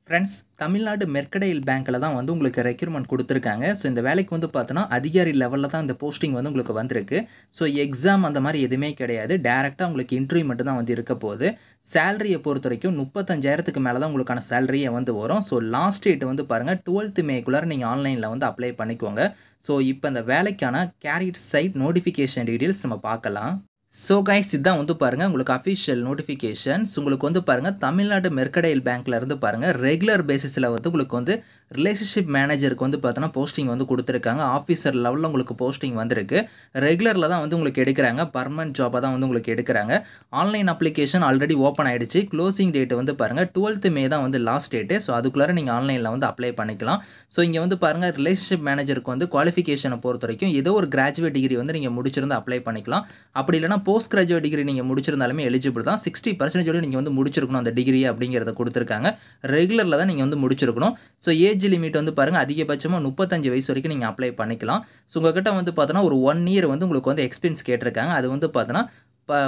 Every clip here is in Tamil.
ஃப்ரெண்ட்ஸ், தமிழ்நாடு மெர்கடைல் பேங்க்கில தான் வந்து உங்களுக்கு ரெக்ரூட்மெண்ட் குடுத்துருக்காங்க. ஸோ இந்த வேலைக்கு வந்து பார்த்தோன்னா, அதிகாரி லெவல்ல தான் இந்த போஸ்டிங் வந்து உங்களுக்கு வந்திருக்கு. ஸோ எக்ஸாம் அந்த மாரி எதுவுமே கிடையாது. டைரக்ட்டா உங்களுக்கு இன்டர்வியூ மட்டும் தான் வந்து இருக்க போது. சேலரிய பொறுத்தவரைக்கும் 35,000க்கு மேல தான் உங்களுக்கான சேலரியே வந்து வரும். ஸோ லாஸ்ட் டேட் வந்து பாருங்க 12th மேக்குள்ளார நீங்க ஆன்லைன்ல வந்து அப்ளை பண்ணிக்கோங்க. ஸோ இப்ப இந்த வேலைக்கான கேரியர் சைட் நோட்டிஃபிகேஷன் டீட்டெயில்ஸ் நம்ம பார்க்கலாம். ஸோ கைஸ், இதான் வந்து பாருங்க உங்களுக்கு அஃபிஷியல் நோட்டிஃபிகேஷன்ஸ். உங்களுக்கு வந்து பாருங்க தமிழ்நாடு மெர்கடைல் பேங்க்ல இருந்து பாருங்க ரெகுலர் பேசிஸ்ல வந்து உங்களுக்கு வந்து ரிலேஷன்ஷிப் மேனேஜருக்கு வந்து பார்த்தோன்னா போஸ்டிங் வந்து குடுத்துருக்காங்க. ஆஃபீசர் லெவல்ல உங்களுக்கு போஸ்டிங் வந்திருக்கு. ரெகுலர்ல தான் வந்து உங்களுக்கு எடுக்குறாங்க. பெர்மனன்ட் ஜாபா தான் வந்து உங்களுக்கு எடுக்குறாங்க. ஆன்லைன் அப்ளிகேஷன் ஆல்ரெடி ஓப்பன் ஆயிடுச்சு. க்ளோசிங் டேட் வந்து பாருங்க 12th மே தான் வந்து லாஸ்ட் டேட். ஸோ அதுக்குள்ளார நீங்க ஆன்லைன்ல வந்து அப்ளை பண்ணிக்கலாம். ஸோ இங்க வந்து பாருங்க ரிலேஷன்ஷிப் மேனேஜருக்கு வந்து குவாலிஃபிகேஷன பொறுத்தவரைக்கும் ஏதோ ஒரு கிராஜுவேட் டிகிரி வந்து நீங்க முடிச்சிருந்தா அப்ளை பண்ணிக்கலாம். அப்படி இல்லன்னா போஸ்ட் கிராஜுவேட் டிகிரி நீங்க முடிச்சிருந்தாலுமே எலிஜிபிள் தான். 60% நீங்க வந்து முடிச்சிருக்கணும் அந்த டிகிரி அப்படிங்கிறத குடுத்துருக்காங்க. ரெகுலர்ல தான் நீங்க வந்து முடிச்சிருக்கணும். ஸோ ஏஜ் லிமிட் வந்து பாருங்க அதிகபட்சமா 35 வயசு வரைக்கும் நீங்க அப்ளை பண்ணிக்கலாம். ஸோ உங்ககிட்ட வந்து பார்த்தோன்னா ஒரு 1 இயர் வந்து உங்களுக்கு வந்து எக்ஸ்பீரியன்ஸ் கேட்டிருக்காங்க. அது வந்து பார்த்தோன்னா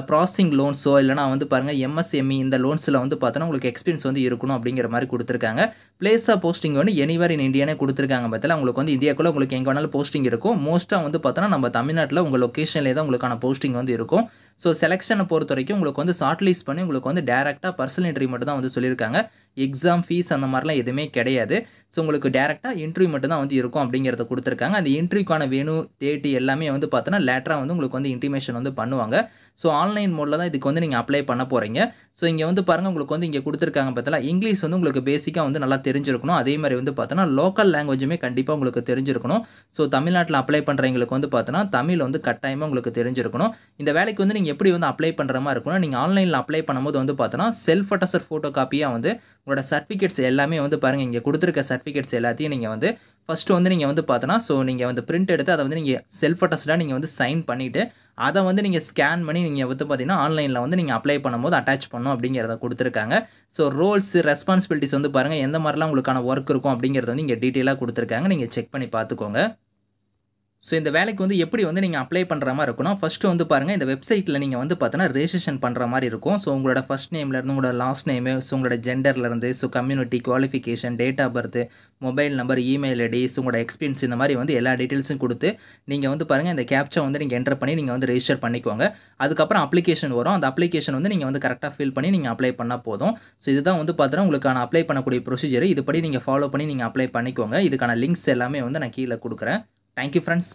ப்ராசஸிங் லோன்ஸோ இல்லன்னா வந்து பாருங்க எம்எஸ்எம்இ இந்த லோன்ஸ்ல வந்து பார்த்தோன்னா உங்களுக்கு எக்ஸ்பீரியன்ஸ் வந்து இருக்கணும் அப்படிங்கிற மாரி குடுத்துருக்காங்க. பிளேஸ் ஆஃப் போஸ்டிங் வந்து எனிவேர் இன் இந்தியானே குடுத்துருக்காங்க பாத்தீங்களா. உங்களுக்கு வந்து இந்தியாக்குள்ள உங்களுக்கு எங்க வேணாலும் போஸ்டிங் இருக்கும். மோஸ்ட்டா வந்து பார்த்தோன்னா நம்ம தமிழ்நாட்டுல உங்க லொகேஷன்லயே தான் உங்களுக்கான போஸ்டிங் வந்து இருக்கும். ஸோ செலக்ஷன பொறுத்தவரைக்கும் உங்களுக்கு வந்து ஷார்ட் லிஸ்ட் பண்ணி உங்களுக்கு வந்து டைரக்ட்டா பர்சனல் இன்டர்வியூ மட்டும் தான் வந்து சொல்லியிருக்காங்க. எக்ஸாம் ஃபீஸ் அந்த மாரிலாம் எதுவுமே கிடையாது. ஸோ உங்களுக்கு டைரக்ட்டா இன்டர்வியூ மட்டும் தான் வந்து இருக்கும் அப்படிங்கிறத குடுத்துருக்காங்க. அந்த இன்டர்வியூக்கான வென்யூ, டேட் எல்லாமே வந்து பார்த்தோன்னா லேட்டரா வந்து உங்களுக்கு வந்து இன்டிமேஷன் வந்து பண்ணுவாங்க. ஸோ ஆன்லைன் மோட்ல தான் இதுக்கு வந்து நீங்க அப்ளை பண்ண போறீங்க. ஸோ இங்க வந்து பாருங்க உங்களுக்கு வந்து இங்க குடுத்துருக்காங்க பாத்தீங்களா, இங்கிலீஷ் வந்து உங்களுக்கு பேசிக்கா வந்து நல்லா தெரிஞ்சிருக்கணும். அதே மாரி வந்து பார்த்தோன்னா லோக்கல் லாங்குவேஜுமே கண்டிப்பா உங்களுக்கு தெரிஞ்சிருக்கணும். ஸோ தமிழ்நாட்டுல அப்ளை பண்றவங்களுக்கு வந்து பார்த்தோன்னா தமிழ் வந்து கட்டாயமா உங்களுக்கு தெரிஞ்சிருக்கணும். இந்த வேலைக்கு வந்து நீங்க எப்படி வந்து அப்ளை பண்ற மாரி இருக்கும்னா, நீங்க ஆன்லைன்ல அப்ளை பண்ணும்போது வந்து பார்த்தோன்னா செல்ஃப் அட்டஸ்டட் ஃபோட்டோ காப்பியா வந்து உங்களோட சர்டிஃபிகேட்ஸ் எல்லாமே வந்து பாருங்க இங்க குடுத்துருக்க சர்டிஃபிகேட்ஸ் எல்லாத்தையும் நீங்க வந்து ஃபர்ஸ்ட் வந்து நீங்க வந்து பார்த்தோன்னா, ஸோ நீங்க வந்து பிரிண்ட் எடுத்து அத வந்து நீங்க செல்ஃப் அட்டஸ்டடா நீங்க வந்து சைன் பண்ணிட்டு, அத வந்து நீங்க ஸ்கேன் பண்ணி நீங்க வந்து பார்த்தீங்கன்னா, ஆன்லைன்ல வந்து நீங்க அப்ளை பண்ணும்போது அட்டாச் பண்ணணும் அப்படிங்கிறத குடுத்துருக்காங்க. ஸோ ரோல்ஸ், ரெஸ்பான்சிபிலிட்டீஸ் வந்து பாருங்க எந்த மாரிலாம் உங்களுக்கான வொர்க் இருக்கும் அப்படிங்கிறத வந்து இங்க டீட்டெயிலா குடுத்துருக்காங்க. நீங்க செக் பண்ணி பார்த்துக்கோங்க. ஸோ இந்த வேலைக்கு வந்து எப்படி வந்து நீங்க அப்ளை பண்ற மாரி இருக்கும்னா, ஃபர்ஸ்ட் வந்து பாருங்க இந்த வெப்சைட்ல நீங்க வந்து பார்த்தோன்னா ரெஜிஸ்ட்ரேஷன் பண்ற மாரி இருக்கும். ஸோ உங்களோட ஃபர்ஸ்ட் நேம்ல இருந்து உங்களோட லாஸ்ட் நேமு, ஸோ உங்களோட ஜெண்டர்ல இருந்து, so community, qualification, date of birth, mobile number, email ID, so உங்களோட எக்ஸ்பீரியன்ஸ் இந்த மாரி வந்து எல்லா டீட்டெயில்ஸும் குடுத்து, நீங்க வந்து பாருங்க இந்த கேப்ச்சா வந்து நீங்க என்டர் பண்ணி நீங்க வந்து ரெஜிஸ்டர் பண்ணிக்கோங்க. அதுக்கப்புறம் அப்ளிகேஷன் வரும். அந்த அப்ளிகேஷன் வந்து நீங்க வந்து கரெக்ட்டா ஃபில் பண்ணி நீங்க அப்ளை பண்ணா போதும். ஸோ இதுதான் வந்து பார்த்தோன்னா உங்களுக்கான அப்ளை பண்ணக்கூடிய ப்ரொசீஜர். இதுபடி நீங்க ஃபாலோ பண்ணி நீங்க அப்ளை பண்ணிக்கோங்க. இதுக்கான லிங்க்ஸ் எல்லாமே வந்து நான் கீழ குடுக்குறேன். Thank you friends.